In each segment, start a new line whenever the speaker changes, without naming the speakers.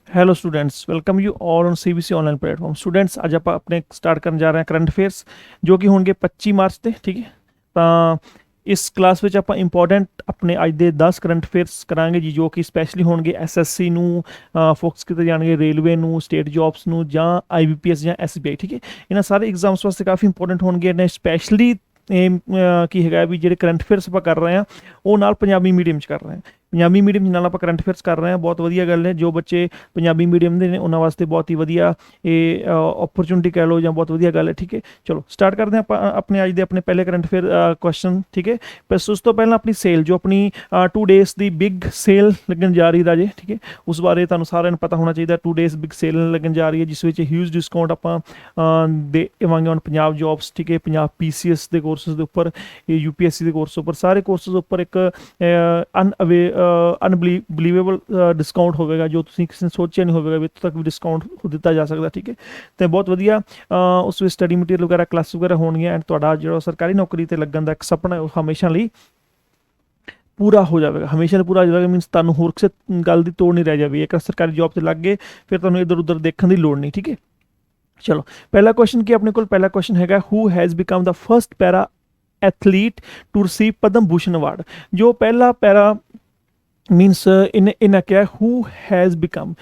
Hello students, welcome you all on CBC online platform. Students, ਅੱਜ ਆਪਾਂ ਆਪਣੇ start ਕਰਨ ਜਾ ਰਹੇ ਹਾਂ ਕਰੰਟ ਅਫੇਅਰਸ ਜੋ ਕਿ ਹੋਣਗੇ 25 ਮਾਰਚ ਤੇ। ਠੀਕ ਹੈ, ਤਾਂ ਇਸ ਕਲਾਸ ਵਿੱਚ ਆਪਾਂ ਇੰਪੋਰਟੈਂਟ ਆਪਣੇ ਅੱਜ ਦੇ 10 ਕਰੰਟ ਅਫੇਅਰਸ ਕਰਾਂਗੇ ਜੀ, ਜੋ ਕਿ ਸਪੈਸ਼ਲੀ ਹੋਣਗੇ ਐਸਐਸਸੀ ਨੂੰ ਫੋਕਸ ਕੀਤੇ ਜਾਣਗੇ, ਰੇਲਵੇ ਨੂੰ, ਸਟੇਟ ਜੌਬਸ ਨੂੰ, ਜਾਂ ਆਈਬੀਪੀਐਸ ਜਾਂ ਐਸਬੀਆਈ। ਠੀਕ ਹੈ, ਇਹਨਾਂ ਸਾਰੇ ਐਗਜ਼ਾਮਸ ਵਾਸਤੇ ਕਾਫੀ ਇੰਪੋਰਟੈਂਟ ਹੋਣਗੇ ਨੇ। ਸਪੈਸ਼ਲੀ ਇਹ ਕੀ ਹੈਗਾ ਵੀ ਜਿਹੜੇ ਕਰੰਟ ਅਫੇਅਰਸ ਆਪਾਂ ਕਰ ਰਹੇ ਹਾਂ ਉਹ ਨਾਲ ਪੰਜਾਬੀ ਮੀਡੀਅਮ 'ਚ ਕਰ ਰਹੇ ਹਾਂ। ਪੰਜਾਬੀ ਮੀਡੀਅਮ ਨਾਲ ਆਪਾਂ ਕਰੰਟ ਅਫੇਅਰਸ ਕਰ ਰਹੇ ਹਾਂ, ਬਹੁਤ ਵਧੀਆ ਗੱਲ ਹੈ। ਜੋ ਬੱਚੇ ਪੰਜਾਬੀ ਮੀਡੀਅਮ ਦੇ ਨੇ ਉਹਨਾਂ ਵਾਸਤੇ ਬਹੁਤ ਹੀ ਵਧੀਆ ਇਹ ਓਪਰਚੁਨਿਟੀ ਕਹਿ ਲਓ ਜਾਂ ਬਹੁਤ ਵਧੀਆ ਗੱਲ ਹੈ। ਠੀਕ ਹੈ, ਚਲੋ ਸਟਾਰਟ ਕਰਦੇ ਹਾਂ ਆਪਾਂ ਆਪਣੇ ਅੱਜ ਦੇ ਆਪਣੇ ਪਹਿਲੇ ਕਰੰਟ ਅਫੇਅਰ ਕੁਐਸਚਨ। ਠੀਕ ਹੈ, ਬਸ ਉਸ ਤੋਂ ਪਹਿਲਾਂ ਆਪਣੀ ਸੇਲ, ਜੋ ਆਪਣੀ 2 ਡੇਜ਼ ਦੀ ਬਿਗ ਸੇਲ ਲੱਗਣ ਜਾ ਰਹੀ ਰਾਜੇ। ਠੀਕ ਹੈ, ਉਸ ਬਾਰੇ ਤੁਹਾਨੂੰ ਸਾਰਿਆਂ ਨੂੰ ਪਤਾ ਹੋਣਾ ਚਾਹੀਦਾ। 2 ਡੇਜ਼ ਬਿਗ ਸੇਲ ਲੱਗਣ ਜਾ ਰਹੀ ਹੈ, ਜਿਸ ਵਿੱਚ ਹਿਊਜ ਡਿਸਕਾਊਂਟ ਆਪਾਂ ਦੇਵਾਂਗੇ ਔਨ ਪੰਜਾਬ ਜੌਬਸ। ਠੀਕ ਹੈ, ਪੰਜਾਬ ਪੀਸੀਐਸ ਦੇ ਕੋਰਸਿਸ ਦੇ ਉੱਪਰ, ਯੂਪੀਐਸਸੀ ਦੇ ਕੋਰਸ ਉੱਪਰ, ਸਾਰੇ ਕੋਰਸਿਸ ਉੱਪਰ ਇੱਕ ਅਨਬਲੀਵੇਬਲ ਡਿਸਕਾਊਂਟ ਹੋਵੇਗਾ, ਜੋ ਤੁਸੀਂ ਕਿਸੇ ਨੇ ਸੋਚਿਆ ਨਹੀਂ ਹੋਵੇਗਾ ਵੀ ਇੱਥੋਂ ਤੱਕ ਵੀ ਡਿਸਕਾਊਂਟ ਦਿੱਤਾ ਜਾ ਸਕਦਾ। ਠੀਕ ਹੈ, ਅਤੇ ਬਹੁਤ ਵਧੀਆ ਉਸ ਵਿੱਚ ਸਟੱਡੀ ਮਟੀਰੀਅਲ ਵਗੈਰਾ, ਕਲਾਸ ਵਗੈਰਾ ਹੋਣਗੀਆਂ, ਐਂਡ ਤੁਹਾਡਾ ਜਿਹੜਾ ਸਰਕਾਰੀ ਨੌਕਰੀ 'ਤੇ ਲੱਗਣ ਦਾ ਇੱਕ ਸੁਪਨਾ ਉਹ ਹਮੇਸ਼ਾ ਲਈ ਪੂਰਾ ਹੋ ਜਾਵੇਗਾ। ਹਮੇਸ਼ਾ ਲਈ ਪੂਰਾ ਹੋ ਜਾਵੇਗਾ ਮੀਨਸ ਤੁਹਾਨੂੰ ਹੋਰ ਕਿਸੇ ਗੱਲ ਦੀ ਤੋੜ ਨਹੀਂ ਰਹਿ ਜਾਵੇਗੀ। ਇੱਕ ਸਰਕਾਰੀ ਜੌਬ 'ਤੇ ਲੱਗ ਗਏ ਫਿਰ ਤੁਹਾਨੂੰ ਇੱਧਰ ਉੱਧਰ ਦੇਖਣ ਦੀ ਲੋੜ ਨਹੀਂ। ਠੀਕ ਹੈ, ਚਲੋ ਪਹਿਲਾ ਕੁਐਸਚਨ ਕੀ ਆਪਣੇ ਕੋਲ? ਪਹਿਲਾ ਕੁਐਸਚਨ ਹੈਗਾ, who has become the first para athlete to receive Padma Bhushan award. ਜੋ ਪਹਿਲਾ ਪੈਰਾ मीन्स इन्हें क्या है, who has become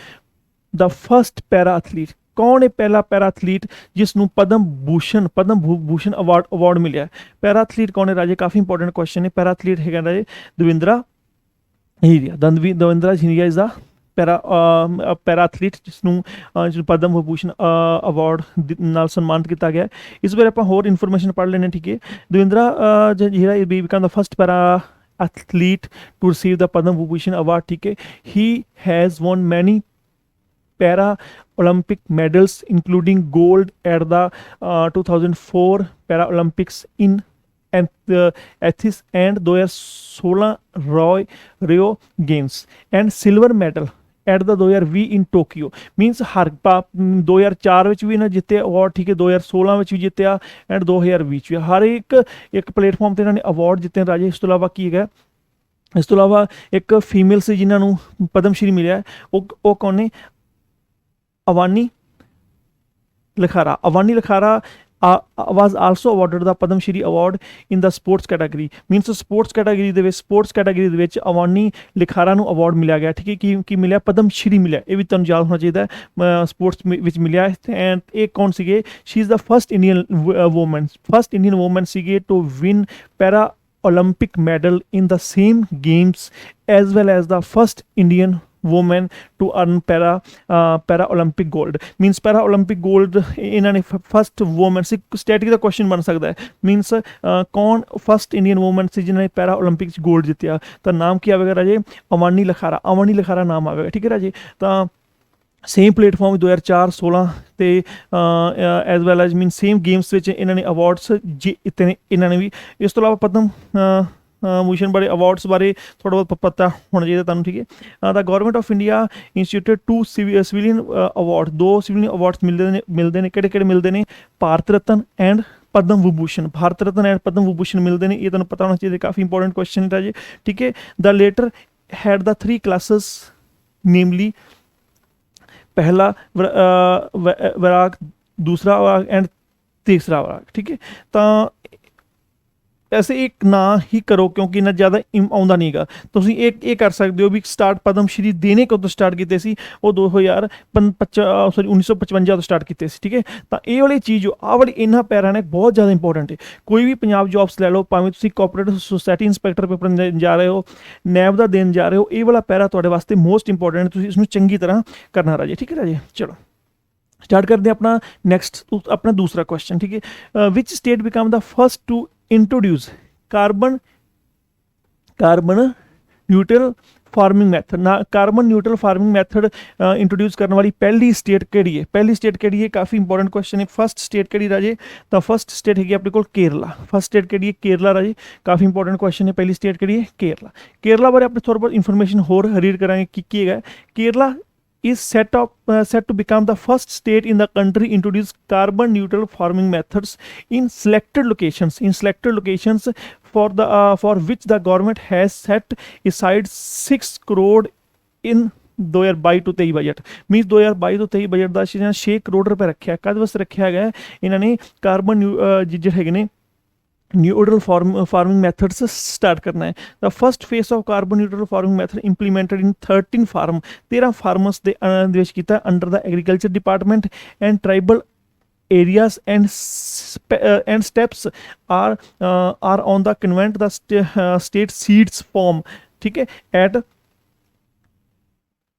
the first para athlete. कौन है पहला पैरा एथलीट जिसनों पद्म भूषण अवार्ड मिले? पैरा एथलीट कौन है राजे? काफ़ी इंपॉर्टेंट क्वेश्चन है। पैरा एथलीट है राजे दविंद्रा हीरिया। दविंद्रा हीरिया इज़ द पैरा एथलीट जिसनों पद्म विभूषण अवार्ड नाल सन्मानित किया गया। इस बारे आप होर इन्फॉर्मेशन पढ़ लेने। ठीक है, दविंद्रा हीरा become the first para athlete to receive the Padma Vibhushan award. ठीक है, he has won many para Olympic medals including gold at the 2004 para Olympics in Athens and 2016 Rio Games and silver medal at the 2020 in Tokyo. Means ਹਰ 2004 ਵਿੱਚ ਵੀ ਇਹਨਾਂ ਜਿੱਤਿਆ award. ਠੀਕ ਹੈ, 2016 ਵਿੱਚ ਵੀ ਜਿੱਤਿਆ ਐਂਡ 2020 ਚ ਵੀ। ਹਰ ਇੱਕ ਪਲੇਟਫਾਰਮ 'ਤੇ ਇਹਨਾਂ ਨੇ ਅਵਾਰਡ ਜਿੱਤੇ ਰਾਜੇ। ਇਸ ਤੋਂ ਇਲਾਵਾ ਕੀ ਹੈਗਾ? ਇਸ ਤੋਂ ਇਲਾਵਾ ਇੱਕ ਫੀਮੇਲ ਸੀ ਜਿਨ੍ਹਾਂ ਨੂੰ ਪਦਮ ਸ਼੍ਰੀ ਮਿਲਿਆ। ਉਹ ਕੌਣ ਨੇ? Avani ਲਖਾਰਾ। Avani ਲਖਾਰਾ was also awarded the Padma Shri award in the sports category. Means sports category ਦੇ ਵਿੱਚ ਅਵਾਨੀ ਲਿਖਾਰਾ ਨੂੰ ਅਵਾਰਡ ਮਿਲਿਆ ਗਿਆ। ਠੀਕ ਹੈ, ਕੀ ਮਿਲਿਆ? ਪਦਮ ਸ਼੍ਰੀ ਮਿਲਿਆ। ਇਹ ਵੀ ਤੁਹਾਨੂੰ ਯਾਦ ਹੋਣਾ ਚਾਹੀਦਾ, ਸਪੋਰਟਸ ਵਿੱਚ ਮਿਲਿਆ। ਐਂਡ ਇਹ ਕੌਣ ਸੀਗੇ? She is the first Indian woman ਸੀਗੇ to win para Olympic medal in the same games as well as the first Indian woman to earn para Olympic gold. Means para Olympic gold ਇਹਨਾਂ ਨੇ first woman ਸੀ। Static ਦਾ question ਬਣ ਸਕਦਾ ਹੈ। Means ਕੌਣ first Indian woman ਸੀ ਜਿਨ੍ਹਾਂ ਨੇ ਪੈਰਾ Olympic 'ਚ gold ਜਿੱਤਿਆ? ਤਾਂ ਨਾਮ ਕੀ ਆਵੇਗਾ ਰਾਜੇ? ਅਵਾਨੀ ਲਖਾਰਾ ਨਾਮ ਆਵੇਗਾ। ਠੀਕ ਹੈ ਰਾਜੇ, ਤਾਂ ਸੇਮ ਪਲੇਟਫਾਰਮ 2004-16 ਤੇ ਐਜ਼ ਵੈਲ ਐਜ਼ ਮੀਨ ਸੇਮ ਗੇਮਸ ਵਿੱਚ ਇਹਨਾਂ ਨੇ ਅਵਾਰਡਸ ਜਿੱਤੇ ਨੇ ਇਹਨਾਂ ਨੇ ਵੀ। ਇਸ ਤੋਂ ਇਲਾਵਾ ਪਦਮ ਭੂਸ਼ਣ ਬਾਰੇ, ਅਵਾਰਡਸ ਬਾਰੇ ਥੋੜ੍ਹਾ ਬਹੁਤ ਪਤਾ ਹੋਣਾ ਚਾਹੀਦਾ ਤੁਹਾਨੂੰ। ਠੀਕ ਹੈ, the government of India instituted 2 civilian award. 2 civilian awards ਮਿਲਦੇ ਨੇ। ਕਿਹੜੇ ਮਿਲਦੇ ਨੇ? ਭਾਰਤ ਰਤਨ ਐਂਡ ਪਦਮ ਵਿਭੂਸ਼ਣ। ਭਾਰਤ ਰਤਨ ਐਂਡ ਪਦਮ ਵਿਭੂਸ਼ਣ ਮਿਲਦੇ ਨੇ, ਇਹ ਤੁਹਾਨੂੰ ਪਤਾ ਹੋਣਾ ਚਾਹੀਦਾ। ਕਾਫੀ ਇੰਪੋਰਟੈਂਟ ਕੁਐਸਚਨ ਹੈ ਜੀ। ਠੀਕ ਹੈ, ਦ ਲੇਟਰ ਹੈਡ ਦਾ 3 ਕਲਾਸਿਸ ਨੇਮਲੀ पहला वराग, दूसरा वराग एंड तीसरा वराग। ठीक है, तो ऐसे एक ना ही करो क्योंकि इन्ना ज़्यादा आउंदा नहीं गा। तुसीं ਇਹ ਕਰ ਸਕਦੇ ਹੋ ਵੀ ਸਟਾਰਟ ਪਦਮ ਸ਼੍ਰੀ ਦੇਣੇ ਕਦੋਂ ਸਟਾਰਟ ਕੀਤੇ ਸੀ? ਉਹ 1955 ਤੋਂ ਸਟਾਰਟ ਕੀਤੇ ਸੀ। ਠੀਕ ਹੈ, ਤਾਂ ਇਹ ਵਾਲੀ ਚੀਜ਼, ਆਹ ਵਾਲੀ ਇਹਨਾਂ ਪੈਰਾਂ ਨੇ ਬਹੁਤ ਜ਼ਿਆਦਾ ਇੰਪੋਰਟੈਂਟ ਹੈ। ਕੋਈ ਵੀ ਪੰਜਾਬ ਜੌਬਸ ਲੈ ਲਓ, ਭਾਵੇਂ ਤੁਸੀਂ ਕੋਆਪਰੇਟਿਵ ਸੁਸਾਇਟੀ ਇੰਸਪੈਕਟਰ ਪੇਪਰ ਜਾ ਰਹੇ ਹੋ, ਨੈਬ ਦਾ ਦੇਣ ਜਾ ਰਹੇ ਹੋ, ਇਹ ਵਾਲਾ ਪੈਰਾ ਤੁਹਾਡੇ ਵਾਸਤੇ ਮੋਸਟ ਇੰਪੋਰਟੈਂਟ। ਤੁਸੀਂ ਇਸਨੂੰ ਚੰਗੀ ਤਰ੍ਹਾਂ ਕਰਨਾ ਰਾਜੇ। ਠੀਕ ਹੈ ਰਾਜੇ, ਚਲੋ ਸਟਾਰਟ ਕਰਦੇ ਹਾਂ ਆਪਣਾ ਨੈਕਸਟ, ਆਪਣਾ ਦੂਸਰਾ ਕੁਐਸਚਨ। ਠੀਕ ਹੈ, which state become the first to introduce carbon neutral farming method. ना carbon neutral farming method introduce करने वाली पहली स्टेट केड़ी है? काफ़ी इंपॉर्टेंट क्वेश्चन है। फर्स्ट स्टेट केड़ी राजे? तो फर्स्ट स्टेट है अपने को केरला। फर्स्ट स्टेट केड़ी है? केरला राजे। काफ़ी इंपॉर्टेंट क्वेश्चन है। पहली स्टेट केड़ी है? केरला बारे अपने थोड़ा बहुत इन्फॉर्मेशन होर रीड करांगे की है। Kerala is set to become the first state in the country introduce carbon neutral farming methods in selected locations for which the government has set aside 6 crore in 2022 to 23 budget means 2022 ਤੋਂ 23 budget ਦਾ 6 ਕਰੋੜ ਰੁਪਏ ਰੱਖਿਆ। ਕਦ ਵਾਸਤੇ ਰੱਖਿਆ ਹੈਗਾ ਇਹਨਾਂ ਨੇ? Carbon ਜਿਹੜੇ ਹੈਗੇ ਨੇ न्यूट्रल फार्मिंग मैथड्स स्टार्ट करना है। The first phase of carbon neutral farming method implemented in 13 farm 13 farmers ਦੇ ਵਿੱਚ ਕੀਤਾ under the agriculture department and tribal areas and steps are on the convent the state seeds form। ठीक है at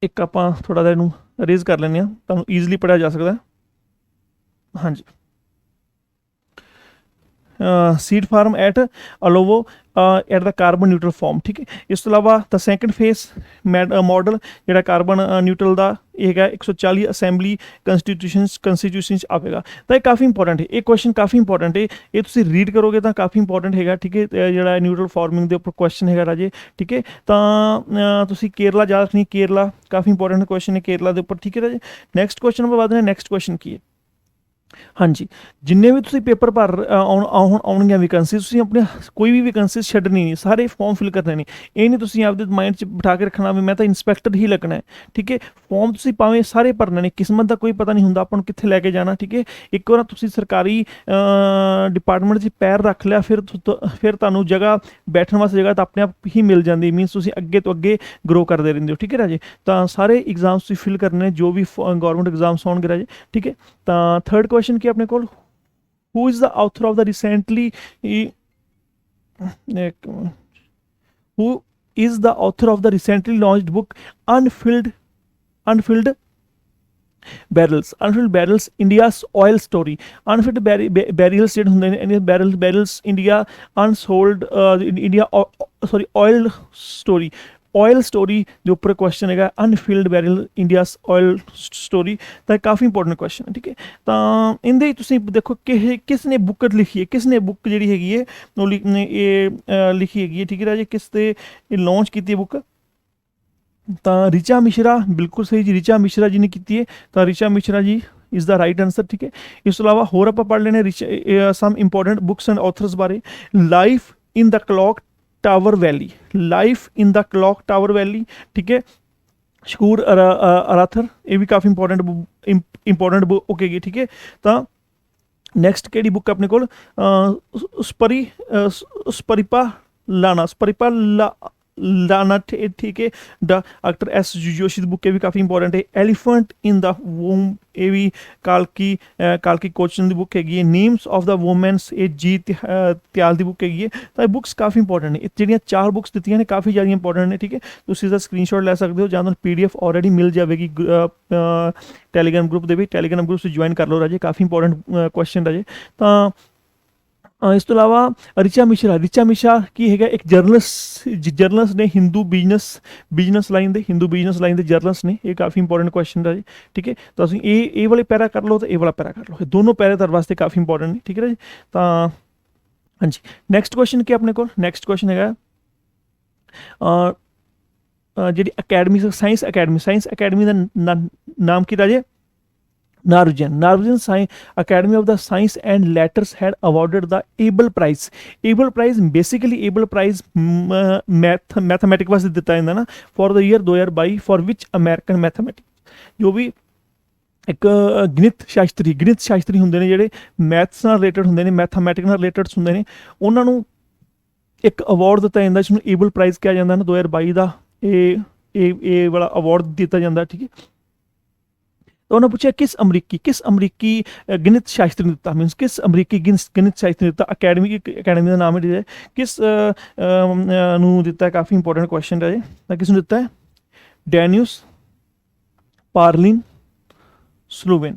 ਇੱਕ ਆਪਾਂ ਥੋੜਾ ਜਿਹਾ ਇਹਨੂੰ ਰੇਜ਼ ਕਰ ਲੈਂਦੇ ਹਾਂ, ਤੁਹਾਨੂੰ ਈਜ਼ੀਲੀ ਪੜ੍ਹਿਆ ਜਾ ਸਕਦਾ। ਹਾਂਜੀ सीड फार्म एट अलोवो at the carbon neutral farm. ठीक है इस तो अलावा द सैकेंड फेस मॉडल जो कार्बन न्यूट्रल का है 140 असैंबली कंस्टीट्यूशन आएगा। तो यह काफ़ी इंपॉर्टेंट है, ये क्वेश्चन काफ़ी इंपॉर्टेंट है, ये तुम रीड करोगे तो काफ़ी इंपॉर्टेंट है। ठीक है जो न्यूट्रल फार्मिंग के उपर क्वेश्चन है राजे। ठीक है तो केरला जा रखनी, केरला काफ़ी इंपॉर्टेंट क्वेश्चन है केरला के उपर। ठीक है राजे नैक्सट क्वेश्चन पर बाद नैक्सट क्वेश्चन की है। हाँ जी जिन्ने भी तुसी पेपर भर आउणगियां वैकेंसी तुसी अपने कोई भी वैकेंसी छड्डनी नहीं, सारे फॉर्म फिल करने नहीं। ये नहीं तुसी आपदे माइंड च बिठा के रखना भी मैं तो इंस्पैक्टर ही लगना है। ठीक है फॉर्म तुसी भावें सारे भरने ने, किस्मत का कोई पता नहीं हुंदा आपां नूं कित्थे लैके जाना। ठीक है एक बार तुसी सरकारी डिपार्टमेंट च पैर रख लिया फिर तुहानूं जगह बैठने वास्ते जगह तो अपने आप ही मिल जाती, मीनस तुसी अगे तो अगे ग्रो करते रहंदे हो। ठीक है राजे तो सारे एग्जाम्स तुसी फिल करने जो भी गौरमेंट एग्जाम्स होणगे राजे। ठीक है तो थर्ड क्वेश्चन की अपने को who is the author of the recently who is the author of the recently launched book unfilled barrels India's oil story। unfilled barrels ਜਿਹੜੇ ਹੁੰਦੇ ਨੇ barrels India unsold India sorry oil story oil story के उपर question है Anfield barrel India oil story. तो काफ़ी important question है। ठीक है तो इनदे तुसीं देखो कि किसने बुक लिखी है, किसने बुक जी हैगी है लिखी हैगी है। ठीक है जी किसने लॉन्च की बुक? तो रिचा मिश्रा बिल्कुल सही जी, रिचा मिश्रा जी ने की है। तो Richa Mishra ji is the right answer. ठीक है इस तो अलावा होर आप पढ़ लेने some important books and authors बारे। Life in the clock tower valley, life in the clock tower valley. ठीक है शकूर अराथर ये भी काफ़ी इंपॉर्टेंट बुक होगी। ठीक है तो नैक्सट कि बुक अपने को स्परिपा लाना। ठीक है डॉक्टर एस जोशी की बुक भी काफ़ी इंपॉर्टेंट है। एलिफेंट इन द वूम ये भी कालकी कोचन की बुक हैगी है। नेम्स ऑफ द वूमेंस ये जी त्याल की बुक हैगी है। तो ये बुक्स काफ़ी इंपॉर्टेंट है, ਜਿਹੜੀਆਂ 4 बुक्स दित्तियां ने काफ़ी ज़्यादा इंपॉर्टेंट ने। ठीक है तुसीं इसका स्क्रीनशॉट ले सकते हो ਜਾਂ ਤੁਹਾਨੂੰ PDF ऑलरेडी मिल जाएगी टैलीग्राम ग्रुप के भी, टैलीग्राम ग्रुप से ज्वाइन कर लो राजे, काफ़ी इंपॉर्टेंट क्वेश्चन राजे। तो इस तो अलावा रिचा मिश्रा की है एक जर्नलिस्ट ने हिंदू बिजनेस लाइन के जर्नलिस्ट ने, ये काफ़ी इंपॉर्टेंट क्वेश्चन है जी। ठीक है तो ये वाले पैरा कर लो तो ये वाला पैरा कर लो, दोनों पैरे तेरे वास्ते काफ़ी इंपॉर्टेंट है। ठीक है जी तो हाँ जी नैक्सट क्वेश्चन क्या अपने को? नैक्सट क्वेश्चन है जी अकैडमी साइंस अकैडमी का नाम की राजे Norwegian science academy of the science and letters had awarded the Abel prize basically Abel prize mathematic वास्ते दिता जाता ना for the year 2022 for which American mathematics जो भी एक गणित शास्त्री होंगे ने जिहड़े मैथ्स नाल रिलेटेड होंगे ने मैथमैटिक नाल रिलेटेड होंगे ने उन्हां नूं एक अवॉर्ड दिता जाता जिसनूं एबल प्राइज कहा जाता ना 2022 का ये वाला अवॉर्ड दिता जाता। ठीक है तो उन्होंने पूछा किस अमरीकी गणित शास्त्री ने दिता, मीनस किस अमरीकी गणित शास्त्री ने दिता। अकैडमी का नाम है किस नूं दिता है, काफ़ी इंपॉर्टेंट क्वेश्चन है। किस नूं दिता है? Dennis Parlin Sullivan,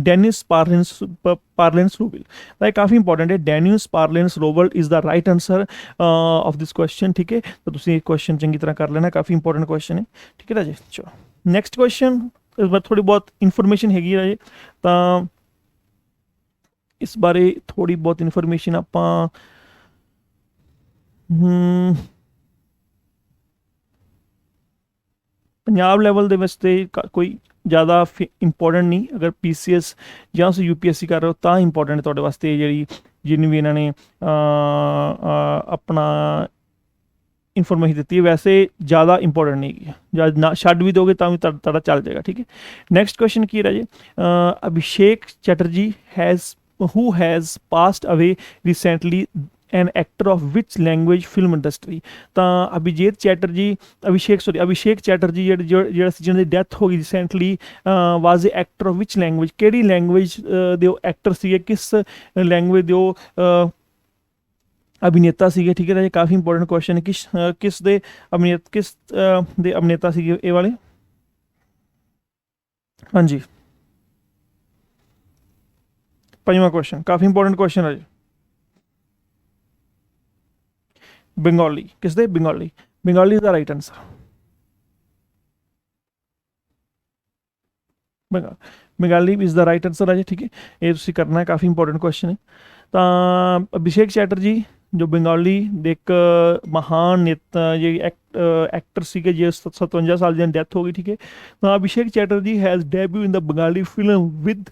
Dennis Parlin Sullivan. तो काफ़ी इंपॉर्टेंट है, Dennis Parlin Sullivan is the right answer of this question. ठीक है तो तुसीं क्वेश्चन चंगी तरह कर लेना, काफ़ी इंपॉर्टेंट क्वेश्चन है। ठीक है राजे चलो नैक्सट क्वेश्चन इस बार थोड़ी बहुत इन्फॉर्मेशन हैगी राजे। तो इस बारे थोड़ी बहुत इन्फॉर्मेशन आपां पंजाब लैवल दे वास्ते कोई ज़्यादा इंपॉर्टेंट नहीं, अगर PCS या UPSC कर रहे हो तो इंपॉर्टेंट है तुहाडे वास्ते जिहड़ी जिन्नी भी इन्होंने अपना ਇਨਫੋਰਮੇਸ਼ਨ ਦਿੱਤੀ ਹੈ, ਵੈਸੇ ਜ਼ਿਆਦਾ ਇੰਪੋਰਟੈਂਟ ਨਹੀਂ ਹੈਗੀ, ਜਦ ਨਾ ਛੱਡ ਵੀ ਦੋਗੇ ਤਾਂ ਵੀ ਤੁਹਾਡਾ ਚੱਲ ਜਾਏਗਾ, ਠੀਕ ਹੈ। ਨੈਕਸਟ ਕੁਐਸਚਨ ਕੀ ਹੈ ਜੀ, Abhishek Chatterjee who has passed away recently, an actor of which language film industry? ਤਾਂ ਅਭਿਸ਼ੇਕ ਚੈਟਰਜੀ ਜਿਹੜਾ ਸੀ, ਜਿਹਨਾਂ ਦੀ ਡੈਥ ਹੋ ਗਈ recently, was A actor of which language, ਕਿਹੜੀ ਲੈਂਗੁਏਜ ਦੇ ਉਹ ਐਕਟਰ ਸੀਗੇ, ਕਿਸ ਲੈਂਗੁਏਜ ਦੇ ਉਹ ਅਭਿਨੇਤਾ ਸੀਗੇ, ਠੀਕ ਹੈ ਰਾਜੇ। ਕਾਫੀ ਇੰਪੋਰਟੈਂਟ ਕੁਐਸਚਨ ਹੈ, ਕਿਸ ਦੇ ਅਭਿਨੇਤਾ ਸੀਗੇ ਇਹ ਵਾਲੇ। ਹਾਂਜੀ, ਪੰਜਵਾਂ ਕੁਐਸਚਨ ਕਾਫੀ ਇੰਪੋਰਟੈਂਟ ਕੁਐਸਚਨ ਹੈ ਜੀ। ਬੰਗਾਲੀ, ਕਿਸ ਦੇ? ਬੰਗਾਲੀ ਦਾ right answer. Bengali is the right answer ਹੈ ਜੀ, ਠੀਕ ਹੈ। ਇਹ ਤੁਸੀਂ ਕਰਨਾ ਹੈ, ਕਾਫੀ ਇੰਪੋਰਟੈਂਟ ਕੁਐਸਚਨ ਹੈ। ਤਾਂ ਅਭਿਸ਼ੇਕ ਚੈਟਰਜੀ ਜੋ ਬੰਗਾਲੀ ਦੇ ਇੱਕ ਮਹਾਨ ਨੇਤਾ ਜੇ ਐਕਟਰ ਸੀਗੇ, ਜੇ 57 ਸਾਲ ਦੀ ਡੈਥ ਹੋ ਗਈ, ਠੀਕ ਹੈ। ਤਾਂ Abhishek Chatterjee has debut in the Bengali film with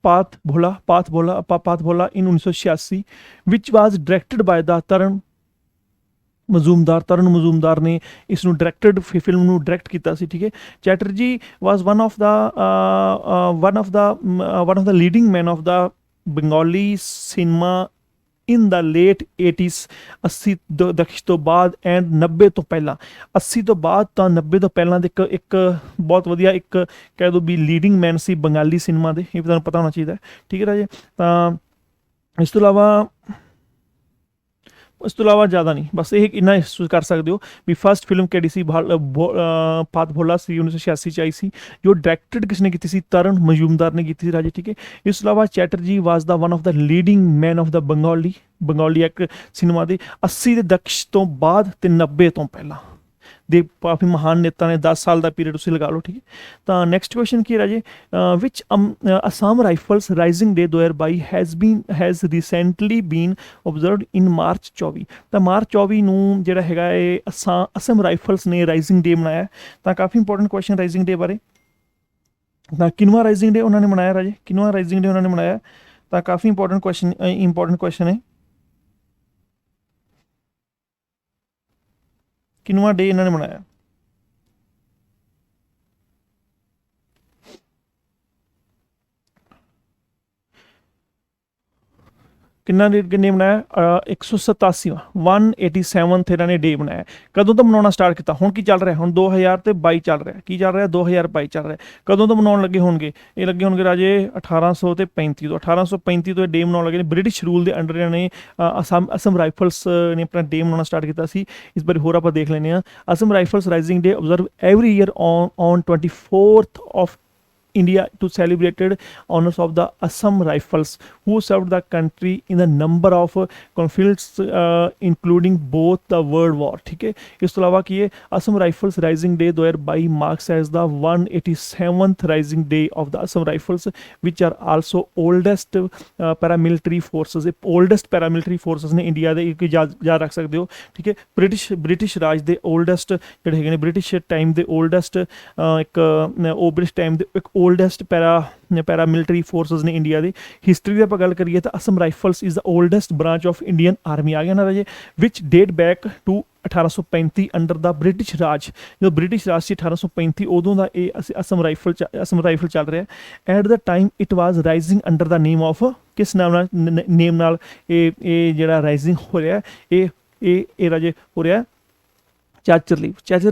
path Bhola in 1986, which was directed by the Tarun Mazumdar ਨੇ ਇਸ ਨੂੰ ਫਿਲਮ ਨੂੰ ਡਾਇਰੈਕਟ ਕੀਤਾ ਸੀ, ਠੀਕ ਹੈ। Chatterjee was one of the leading man of the Bengali cinema in the late 80s, 80 ਦਸ਼ਕ ਤੋਂ ਬਾਅਦ ਐਂਡ 90 ਤੋਂ ਪਹਿਲਾਂ, 80 ਤੋਂ ਬਾਅਦ ਤਾਂ 90 ਤੋਂ ਪਹਿਲਾਂ ਦੇ ਇੱਕ ਬਹੁਤ ਵਧੀਆ ਇੱਕ ਕਹਿ ਦਿਓ ਵੀ ਲੀਡਿੰਗ ਮੈਨ ਸੀ ਬੰਗਾਲੀ ਸਿਨੇਮਾ ਦੇ, ਇਹ ਤੁਹਾਨੂੰ ਪਤਾ ਹੋਣਾ ਚਾਹੀਦਾ, ਠੀਕ ਹੈ ਰਾਜੇ। ਤਾਂ ਇਸ ਤੋਂ ਇਲਾਵਾ ਜ਼ਿਆਦਾ ਨਹੀਂ, ਬਸ ਇਹ ਇੰਨਾ ਕਰ ਸਕਦੇ ਹੋ ਵੀ ਫਸਟ ਫਿਲਮ ਕਿਹੜੀ ਸੀ, ਪਾਥ ਭੋਲਾ ਸੀ, 1986 'ਚ ਆਈ ਸੀ, ਜੋ ਡਾਇਰੈਕਟਡ ਕਿਸਨੇ ਕੀਤੀ ਸੀ? ਤਰੁਣ ਮਜ਼ੂਮਦਾਰ ਨੇ ਕੀਤੀ ਸੀ ਰਾਜੇ, ਠੀਕ ਹੈ। ਇਸ ਤੋਂ ਇਲਾਵਾ Chatterjee was the one of the leading man of the Bengali ਇੱਕ ਸਿਨੇਮਾ ਦੇ 80 ਦੇ ਦਸ਼ਕ ਤੋਂ ਬਾਅਦ ਤੇ 90 ਤੋਂ ਪਹਿਲਾਂ ਦੇ ਕਾਫੀ ਮਹਾਨ ਨੇਤਾ ਨੇ, 10 ਸਾਲ ਦਾ ਪੀਰੀਅਡ ਤੁਸੀਂ ਲਗਾ ਲਓ, ਠੀਕ ਹੈ। ਤਾਂ ਨੈਕਸਟ ਕੁਐਸਚਨ ਕੀ ਰਾਜੇ, which Assam Rifles rising day 2022 has recently been observed in March 24। ਤਾਂ ਮਾਰਚ 24 ਨੂੰ ਜਿਹੜਾ ਹੈਗਾ ਇਹ ਅਸਮ ਰਾਈਫਲਸ ਨੇ ਰਾਈਜ਼ਿੰਗ ਡੇ ਮਨਾਇਆ। ਤਾਂ ਕਾਫੀ ਇੰਪੋਰਟੈਂਟ ਕੁਐਸਚਨ ਰਾਈਜ਼ਿੰਗ ਡੇ ਬਾਰੇ। ਤਾਂ ਕਿੰਨਵਾਂ ਰਾਈਜ਼ਿੰਗ ਡੇ ਉਹਨਾਂ ਨੇ ਮਨਾਇਆ ਰਾਜੇ? ਕਿੰਨਵਾਂ ਰਾਈਜ਼ਿੰਗ ਡੇ ਉਹਨਾਂ ਨੇ ਮਨਾਇਆ? ਤਾਂ ਕਾਫੀ ਇੰਪੋਰਟੈਂਟ ਕੁਐਸਚਨ ਹੈ, ਕਿੰਨਵਾਂ ਡੇ ਇਹਨਾਂ ਨੇ ਮਨਾਇਆ? ਕਿੰਨੇ ਮਨਾਇਆ? 187ਵਾਂ 187th ਇਹਨਾਂ ਨੇ ਡੇ ਮਨਾਇਆ। ਕਦੋਂ ਤੋਂ ਮਨਾਉਣਾ ਸਟਾਰਟ ਕੀਤਾ? ਹੁਣ ਕੀ ਚੱਲ ਰਿਹਾ? ਹੁਣ 2022 ਚੱਲ ਰਿਹਾ। ਕੀ ਚੱਲ ਰਿਹਾ? 2022 ਚੱਲ ਰਿਹਾ। ਕਦੋਂ ਤੋਂ ਮਨਾਉਣ ਲੱਗੇ ਹੋਣਗੇ? ਇਹ ਲੱਗੇ ਹੋਣਗੇ ਰਾਜੇ 1835 ਤੋਂ। 1835 ਤੋਂ ਇਹ ਡੇ ਮਨਾਉਣ ਲੱਗੇ ਨੇ। ਬ੍ਰਿਟਿਸ਼ ਰੂਲ ਦੇ ਅੰਡਰ ਇਹਨਾਂ ਨੇ ਅਸਮ ਰਾਈਫਲਸ ਨੇ ਆਪਣਾ ਡੇ ਮਨਾਉਣਾ ਸਟਾਰਟ ਕੀਤਾ ਸੀ। ਇਸ ਬਾਰੇ ਹੋਰ ਆਪਾਂ ਦੇਖ ਲੈਂਦੇ ਹਾਂ। Assam rifles rising day observe every year on 24th of India to celebrated honors of the Assam Rifles who served the country in a number of conflicts including both the World War, ठीक है। इस तो अलावा कि Assam rifles rising day 2022 marks as the 187th rising day of the Assam Rifles, which are also oldest paramilitary forces। oldest paramilitary forces ने India ਦੇ ਇੱਕ ਯਾਦ ਰੱਖ ਸਕਦੇ ਹੋ, ठीक है। ब्रिटिश ਰਾਜ ਦੇ oldest ਜਿਹੜੇ ਹੈਗੇ ਨੇ, ब्रिटिश टाइम ਦੇ oldest ਇੱਕ ਉਹ ब्रिटिश टाइम ਦੇ ਇੱਕ ओल्डेस्ट पैरामिलिटरी फोर्सेस ने इंडिया की हिस्टरी की आप गल करिए तो Assam Rifles is the oldest branch of Indian army आ गया ना राजे, which date back to 1835 under the British Raj. जो ब्रिटिश राज से 1835 उदों का ये असम राइफल चल रहा है। At the time it was rising under the name of, किस नेम नाल ये जिहड़ा राइजिंग हो रहा है, ये राजे हो रहा है चाचर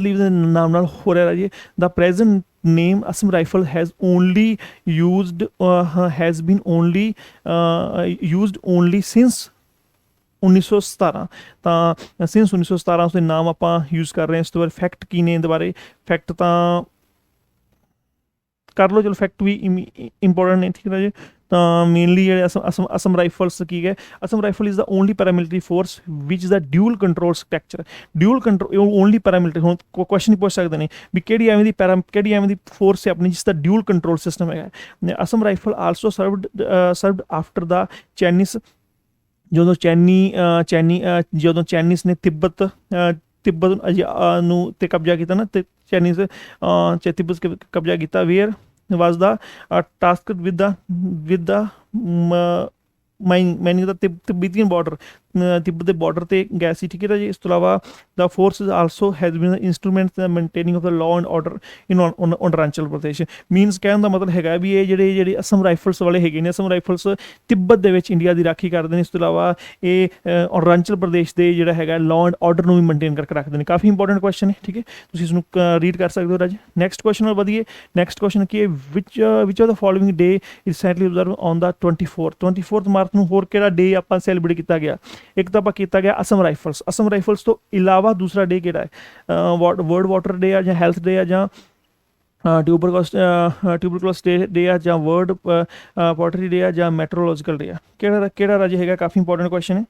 लीव के नाम नाल हो रहा है। The present name Assam Rifle has been used only since 1917। ਤਾਂ since 1917 ਉਸਦੇ ਨਾਮ ਆਪਾਂ ਯੂਜ਼ ਕਰ ਰਹੇ ਹਾਂ। ਇਸ ਤੋਂ ਬਾਅਦ ਫੈਕਟ ਕੀ ਨੇ ਇਹਦੇ ਬਾਰੇ? ਫੈਕਟ ਤਾਂ ਕਰ ਲਓ, ਚਲੋ ਫੈਕਟ ਵੀ ਇੰਪੋਰਟੈਂਟ ਨੇ, ਠੀਕ ਹੈ ਜੀ। ਤਾਂ ਮੇਨਲੀ ਜਿਹੜੇ ਅਸਮ ਰਾਈਫਲਸ ਕੀ ਹੈ, Assam rifle is the only paramilitary force which the dual control structure. Dual control only paramilitary. ਹੁਣ ਕੁਐਸਚਨ ਪੁੱਛ ਸਕਦੇ ਨੇ ਵੀ ਕਿਹੜੀ ਐਵੇਂ ਦੀ ਫੋਰਸ ਹੈ ਆਪਣੀ ਜਿਸ ਦਾ ਡਿਊਲ ਕੰਟਰੋਲ ਸਿਸਟਮ ਹੈਗਾ। Assam rifle also served after the Chinese, ਜਦੋਂ ਚਾਈਨੀਜ਼ ਨੇ ਤਿੱਬਤ ਨੂੰ ਤੇ ਕਬਜ਼ਾ ਕੀਤਾ ਨਾ, ਤੇ ਚਾਈਨੀਜ਼ ਤਿੱਬਤ ਕਬਜ਼ਾ ਕੀਤਾ। Where was the tasked with the manning the Tibetan border। Tibet ਦੇ ਬਾਰਡਰ ਤੇ ਗਏ ਸੀ, ਠੀਕ ਹੈ ਜੀ। ਇਸ ਤੋਂ ਇਲਾਵਾ the force also has been instrument maintaining of the law and order in Arunachal Pradesh. Means ਕਹਿਣ ਦਾ ਮਤਲਬ ਹੈਗਾ ਵੀ ਇਹ ਜਿਹੜੇ ਅਸਮ ਰਾਈਫਲਸ ਵਾਲੇ ਹੈਗੇ ਨੇ, ਅਸਮ ਰਾਈਫਲਸ ਤਿੱਬਤ ਦੇ ਵਿੱਚ ਇੰਡੀਆ ਦੀ ਰਾਖੀ ਕਰਦੇ ਨੇ। ਇਸ ਤੋਂ ਇਲਾਵਾ ਇਹ ਅਰੁਣਾਚਲ ਪ੍ਰਦੇਸ਼ ਦੇ ਜਿਹੜਾ ਹੈਗਾ ਲਾਅ ਐਂਡ ਆਰਡਰ ਨੂੰ ਵੀ ਮੇਨਟੇਨ ਕਰਕੇ ਰੱਖਦੇ ਨੇ। ਕਾਫੀ ਇੰਪੋਰਟੈਂਟ ਕੁਐਸਚਨ ਹੈ, ਠੀਕ ਹੈ, ਤੁਸੀਂ ਇਸਨੂੰ ਰੀਡ ਕਰ ਸਕਦੇ ਹੋ ਰਾਜੇ। ਨੈਕਸਟ ਕੁਐਸਚਨ ਨਾਲ ਵਧੀਏ। ਨੈਕਸਟ ਕੁਐਸਚਨ ਕੀ ਹੈ, which of the following day recently observe on the 24 March ਨੂੰ ਹੋਰ ਕਿਹੜਾ ਡੇ ਆਪਾਂ ਸੈਲੀਬ੍ਰੇਟ ਕੀਤਾ ਗਿਆ? ਇੱਕ ਤਾਂ ਆਪਾਂ ਕੀਤਾ ਗਿਆ ਅਸਮ ਰਾਈਫਲਸ। ਅਸਮ ਰਾਈਫਲਸ ਤੋਂ ਇਲਾਵਾ ਦੂਸਰਾ ਡੇ ਕਿਹੜਾ ਹੈ? ਵਰਲਡ ਵਾਟਰ ਡੇ ਆ, ਜਾਂ ਹੈਲਥ ਡੇ ਆ, ਜਾਂ ਟਿਊਬਰਕਲੋਸ ਡੇ ਆ, ਜਾਂ ਵਰਲਡ ਪੋਟਰੀ ਡੇ ਆ, ਜਾਂ ਮੈਟਰੋਲੋਜੀਕਲ ਡੇ ਆ? ਕਿਹੜਾ ਰਾਜੇ ਹੈਗਾ? ਕਾਫੀ ਇੰਪੋਰਟੈਂਟ ਕੁਐਸਚਨ ਹੈ।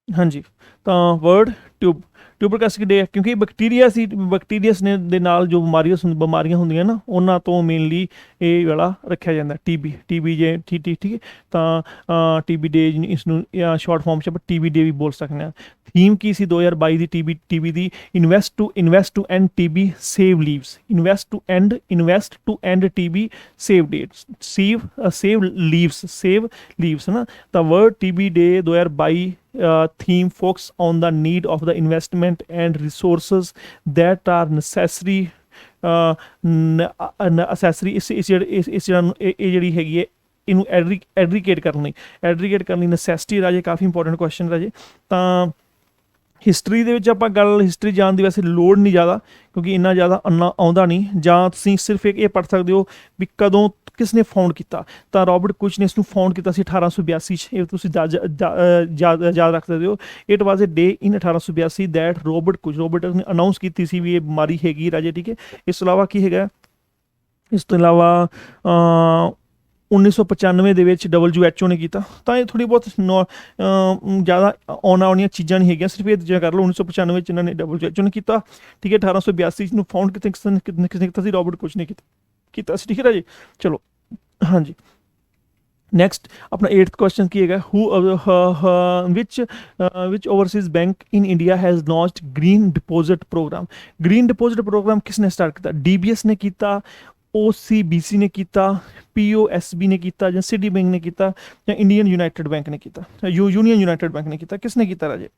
ਹਾਂਜੀ, ਤਾਂ ਵਰਲਡ ਟਿਊਬਰਕਲੋਸਿਸ ਡੇ ਹੈ, ਕਿਉਂਕਿ ਬੈਕਟੀਰੀਅਸ ਨੇ ਦੇ ਨਾਲ ਜੋ ਬਿਮਾਰੀਆਂ ਹੁੰਦੀਆਂ ਨਾ, ਉਹਨਾਂ ਤੋਂ ਮੇਨਲੀ ਇਹ ਵਾਲਾ ਰੱਖਿਆ ਜਾਂਦਾ, ਟੀਬੀ ਜੇ, ਠੀਕ ਹੈ। ਤਾਂ ਟੀਬੀ ਡੇ ਇਸਨੂੰ ਸ਼ਾਰਟ ਫਾਰਮ 'ਚ ਆਪਾਂ ਟੀਬੀ ਡੇ ਵੀ ਬੋਲ ਸਕਦੇ ਹਾਂ। ਥੀਮ ਕੀ ਸੀ 2022 ਦੀ ਟੀਬੀ ਦੀ? Invest to end TB save lives. Invest to end TB save lives ਨਾ। ਤਾਂ world TB day 2022 theme focus on the need of the investment and resources that are necessary ਇਸ ਜਿਹੜੀ ਹੈਗੀ ਹੈ ਇਹਨੂੰ ਐਡਰੀਕੇਟ ਕਰਨੀ ਨੈਸੈਸਿਟੀ ਰਾਜੇ। ਕਾਫੀ ਇੰਪੋਰਟੈਂਟ ਕੁਐਸਚਨ ਰਾਜੇ। ਤਾਂ ਹਿਸਟਰੀ ਦੇ ਵਿੱਚ ਆਪਾਂ ਹਿਸਟਰੀ ਜਾਣ ਦੀ ਵੈਸੇ ਲੋੜ ਨਹੀਂ ਜ਼ਿਆਦਾ, ਕਿਉਂਕਿ ਇੰਨਾ ਜ਼ਿਆਦਾ ਆਉਂਦਾ ਨਹੀਂ, ਜਾਂ ਤੁਸੀਂ ਸਿਰਫ ਇਹ ਪੜ੍ਹ ਸਕਦੇ ਹੋ ਵੀ ਕਦੋਂ ਕਿਸ ਨੇ ਫਾਊਂਡ ਕੀਤਾ। ਤਾਂ ਰੋਬਰਟ ਕੁਚ ਨੇ ਇਸਨੂੰ ਫਾਊਂਡ ਕੀਤਾ ਸੀ 1882 'ਚ। ਇਹ ਤੁਸੀਂ ਯਾਦ ਰੱਖ ਸਕਦੇ ਹੋ। It was A day in 1882 that Robert ਨੇ ਅਨਾਊਂਸ ਕੀਤੀ ਸੀ ਵੀ ਇਹ ਬਿਮਾਰੀ ਹੈਗੀ ਰਾਜੇ, ਠੀਕ ਹੈ। ਇਸ ਤੋਂ ਇਲਾਵਾ ਕੀ ਹੈਗਾ? ਇਸ ਤੋਂ ਇਲਾਵਾ 1995 ਦੇ ਵਿੱਚ WHO ਨੇ ਕੀਤਾ। ਤਾਂ ਇਹ ਥੋੜ੍ਹੀ ਬਹੁਤ ਜ਼ਿਆਦਾ ਆਉਣ ਵਾਲੀਆਂ ਚੀਜ਼ਾਂ ਨਹੀਂ ਹੈਗੀਆਂ, ਸਿਰਫ ਇਹ ਚੀਜ਼ਾਂ ਕਰ ਲਓ। 1995 'ਚ ਇਹਨਾਂ ਨੇ WHO ਨੇ ਕੀਤਾ, ਠੀਕ ਹੈ। 1882 ਨੂੰ ਫਾਊਂਡ ਕਿਸ ਨੇ ਕੀਤਾ ਸੀ? ਰੋਬਰਟ ਕੁਚ ਨੇ ਕੀਤਾ ਸੀ, ਠੀਕ ਹੈ ਰਾਜੇ। ਚਲੋ, ਹਾਂਜੀ। ਨੈਕਸਟ ਆਪਣਾ 8th ਕੁਐਸਚਨ ਕੀ ਹੈਗਾ? Which overseas bank in India has launched green deposit program. Green deposit program ਕਿਸ ਨੇ ਸਟਾਰਟ ਕੀਤਾ? DBS ਨੇ ਕੀਤਾ, OCBC ਨੇ ਕੀਤਾ, POSB ਨੇ ਕੀਤਾ, ਜਾਂ ਸਿਟੀ ਬੈਂਕ ਨੇ ਕੀਤਾ, ਜਾਂ ਯੂਨੀਅਨ ਯੂਨਾਈਟਿਡ ਬੈਂਕ ਨੇ ਕੀਤਾ? ਕਿਸ ਨੇ ਕੀਤਾ ਰਾਜੇ?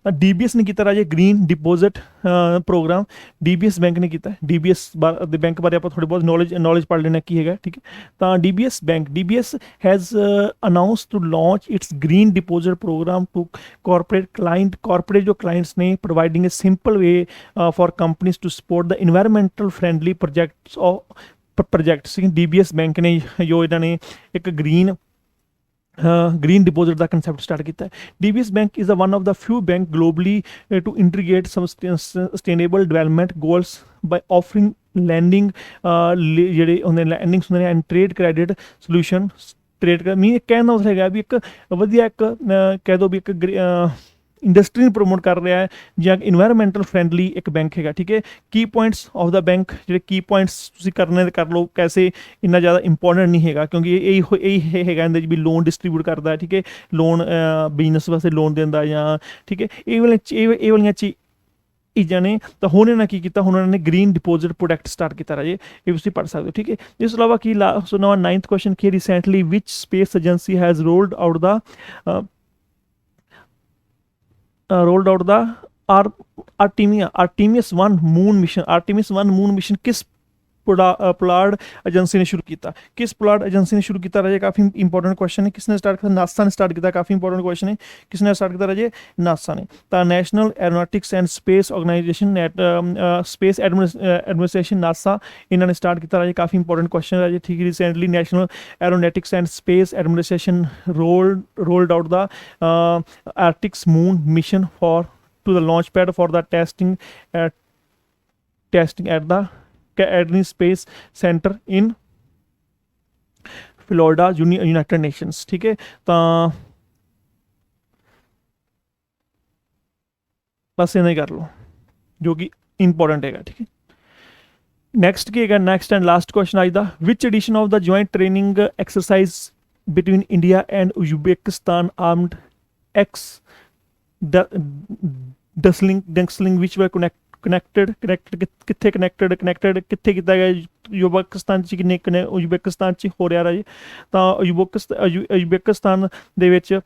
ਤਾਂ DBS ਨੇ ਕੀਤਾ ਰਾਜੇ green deposit programme. DBS bank ਨੇ ਕੀਤਾ। DBS ਦੇ ਬੈਂਕ ਬਾਰੇ ਆਪਾਂ ਥੋੜ੍ਹੀ ਬਹੁਤ ਨੌਲੇਜ ਪੜ੍ਹ ਲੈਣਾ ਕੀ ਹੈਗਾ, ਠੀਕ ਹੈ। ਤਾਂ DBS has announce to launch its green deposit programme to corporate ਜੋ ਕਲਾਇੰਟਸ ਨੇ, providing a simple way for companies to support the environmental friendly projects. DBS bank ਨੇ ਜੋ ਇਹਨਾਂ ਨੇ ਇੱਕ ਗ੍ਰੀਨ ਡਿਪੋਜ਼ਿਟ ਦਾ ਕੰਸੈਪਟ ਸਟਾਰਟ ਕੀਤਾ ਹੈ। DBS bank is one of the few bank globally to integrate sustainable development goals by offering lending ਜਿਹੜੇ ਹੁੰਦੇ ਲੈਂਡਿੰਗਸ ਹੁੰਦੇ ਨੇ, ਐਂਡ ਟ੍ਰੇਡ ਕ੍ਰੈਡਿਟ ਸੋਲਿਊਸ਼ਨ। ਮੀਨ ਕਹਿਣ ਦਾ ਮਤਲਬ ਹੈਗਾ ਵੀ ਇੱਕ ਵਧੀਆ ਕਹਿ ਦਿਓ ਵੀ ਇੱਕ ਇੰਡਸਟਰੀ ਨੂੰ ਪ੍ਰਮੋਟ ਕਰ ਰਿਹਾ ਹੈ, ਜਾਂ ਇਨਵਾਇਰਮੈਂਟਲ ਫਰੈਂਡਲੀ ਇੱਕ ਬੈਂਕ ਹੈਗਾ, ਠੀਕ ਹੈ। ਕੀ ਪੁਆਇੰਟਸ ਆਫ ਦਾ ਬੈਂਕ, ਜਿਹੜੇ ਕੀ ਪੁਆਇੰਟਸ ਤੁਸੀਂ ਕਰਨੇ ਤੇ ਕਰ ਲਓ, ਕੈਸੇ ਇੰਨਾ ਜ਼ਿਆਦਾ ਇੰਪੋਰਟੈਂਟ ਨਹੀਂ ਹੈਗਾ, ਕਿਉਂਕਿ ਇਹ ਹੈਗਾ ਇਹਦੇ ਵੀ ਲੋਨ ਡਿਸਟਰੀਬਿਊਟ ਕਰਦਾ, ਠੀਕ ਹੈ। ਲੋਨ ਬਿਜ਼ਨਸ ਵਾਸਤੇ ਲੋਨ ਦਿੰਦਾ, ਜਾਂ ਠੀਕ ਹੈ। ਇਹ ਵਾਲੀਆਂ ਚੀਜ਼ਾਂ ਨੇ। ਤਾਂ ਹੁਣ ਇਹਨਾਂ ਕੀ ਕੀਤਾ? ਹੁਣ ਉਹਨਾਂ ਨੇ ਗ੍ਰੀਨ ਡਿਪੋਜ਼ਿਟ ਪ੍ਰੋਡਕਟ ਸਟਾਰਟ ਕੀਤਾ ਰਾਜੇ, ਇਹ ਤੁਸੀਂ ਪੜ੍ਹ ਸਕਦੇ ਹੋ, ਠੀਕ ਹੈ। ਇਸ ਤੋਂ ਇਲਾਵਾ ਕੀ ਨਵਾਂ 9th ਕੁਐਸਚਨ ਕੀ? Recently which space agency has rolled out the Artemis 1 moon mission ਕਿਸ ਪੁਲਾੜ ਏਜੰਸੀ ਨੇ ਸ਼ੁਰੂ ਕੀਤਾ? ਕਿਸ ਪੁਲਾੜ ਏਜੰਸੀ ਨੇ ਸ਼ੁਰੂ ਕੀਤਾ ਰਾਜੇ? ਕਾਫੀ ਇੰਪੋਰਟੈਂਟ ਕੁਐਸਚਨ ਹੈ। ਕਿਸ ਨੇ ਸਟਾਰਟ ਕੀਤਾ? ਨਾਸਾ ਨੇ ਸਟਾਰਟ ਕੀਤਾ। ਕਾਫੀ ਇੰਪੋਰਟੈਂਟ ਕੁਐਸਚਨ ਹੈ। ਕਿਸ ਨੇ ਸਟਾਰਟ ਕੀਤਾ ਰਾਜੇ? ਨਾਸਾ ਨੇ। ਤਾਂ national aeronautics and space organisation space administration NASA, ਇਹਨਾਂ ਨੇ ਸਟਾਰਟ ਕੀਤਾ ਰਾਜੇ। ਕਾਫੀ ਇੰਪੋਰਟੈਂਟ ਕੁਐਸਚਨ ਰਾਜੇ, ਠੀਕ ਹੈ। Recently national aeronautics and space administration rolled out the Arctic's moon mission to the launch pad for the testing at the Kennedy Space Center in Florida, United Nations, ठीक है। ਤਾਂ ਬਸ ਇਹਨਾਂ ਹੀ ਕਰ ਲਓ ਜੋ ਕਿ ਇੰਪੋਰਟੈਂਟ ਹੈਗਾ, ਠੀਕ ਹੈ। ਨੈਕਸਟ ਕੀ ਹੈਗਾ? ਨੈਕਸਟ ਐਂਡ ਲਾਸਟ ਕੁਐਸਚਨ ਅੱਜ ਦਾ, which edition of the joint training exercise between India and Uzbekistan armed ex-Dusling which were connected ਕਿੱਥੇ ਕਨੈਕਟਡ ਕਿੱਥੇ ਕੀਤਾ ਗਿਆ, ਯੂਜ਼ਬੇਕਿਸਤਾਨ 'ਚ ਕਿੰਨੇ ਉਜ਼ਬੇਕਿਸਤਾਨ 'ਚ ਹੋ ਰਿਹਾ ਰਾਜੇ। ਤਾਂ ਉਜ਼ਬੇਕਿਸਤਾਨ ਦੇ ਵਿੱਚ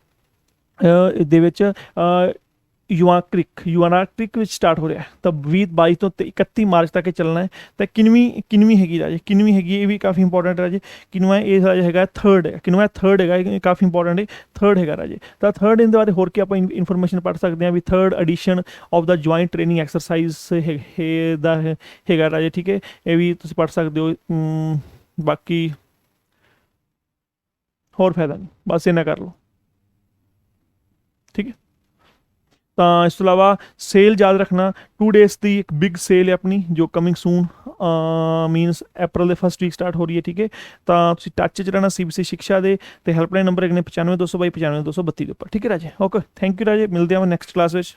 ਯੂਆਨਾ ਕ੍ਰਿਕ ਵਿੱਚ ਸਟਾਰਟ ਹੋ ਰਿਹਾ। ਤਾਂ 22 ਤੋਂ 31 ਮਾਰਚ ਤੱਕ ਇਹ ਚੱਲਣਾ ਹੈ। ਤਾਂ ਕਿੰਨਵੀਂ ਹੈਗੀ ਰਾਜੇ, ਕਿੰਨਵੀਂ ਹੈਗੀ, ਇਹ ਵੀ ਕਾਫੀ ਇੰਪੋਰਟੈਂਟ ਰਾਜੇ। ਕਿੰਨਵਾਂ ਇਹ ਰਾਜੇ ਹੈਗਾ, ਥਰਡ ਹੈ। ਕਿੰਨਵਾਂ ਥਰਡ ਹੈਗਾ, ਇਹ ਕਾਫੀ ਇੰਪੋਰਟੈਂਟ ਹੈ, ਥਰਡ ਹੈਗਾ ਰਾਜੇ। ਤਾਂ ਥਰਡ ਇਹਦੇ ਬਾਰੇ ਹੋਰ ਕੀ ਆਪਾਂ ਇਨਫੋਰਮੇਸ਼ਨ ਪੜ੍ਹ ਸਕਦੇ ਹਾਂ ਵੀ third edition of the joint training exercise ਦਾ ਹੈਗਾ ਰਾਜੇ, ਠੀਕ ਹੈ। ਇਹ ਵੀ ਤੁਸੀਂ ਪੜ੍ਹ ਸਕਦੇ ਹੋ। ਬਾਕੀ ਹੋਰ ਫਾਇਦਾ ਨਹੀਂ, ਬਸ ਇਹਨਾਂ ਕਰ ਲਓ, ਠੀਕ ਹੈ। ਤਾਂ ਇਸ ਤੋਂ ਇਲਾਵਾ ਸੇਲ ਯਾਦ ਰੱਖਣਾ, 2 days ਦੀ ਇੱਕ ਬਿਗ ਸੇਲ ਹੈ ਆਪਣੀ ਜੋ ਕਮਿੰਗ ਸੂਨ ਮੀਨਸ ਅਪ੍ਰੈਲ ਦੇ ਫਸਟ ਵੀਕ ਸਟਾਰਟ ਹੋ ਰਹੀ ਹੈ, ਠੀਕ ਹੈ। ਤਾਂ ਤੁਸੀਂ ਟੱਚ 'ਚ ਰਹਿਣਾ CBSE ਸਿਕਸ਼ਾ ਦੇ, ਤੇ ਹੈਲਪਲਾਈਨ ਨੰਬਰ ਹੈਗੇ ਨੇ 95 200 92 9232 ਦੇ ਉੱਪਰ, ਠੀਕ ਹੈ ਰਾਜੇ। ਓਕੇ, ਥੈਂਕ ਯੂ ਰਾਜੇ, ਮਿਲਦੇ ਹਾਂ ਨੈਕਸਟ ਕਲਾਸ ਵਿੱਚ।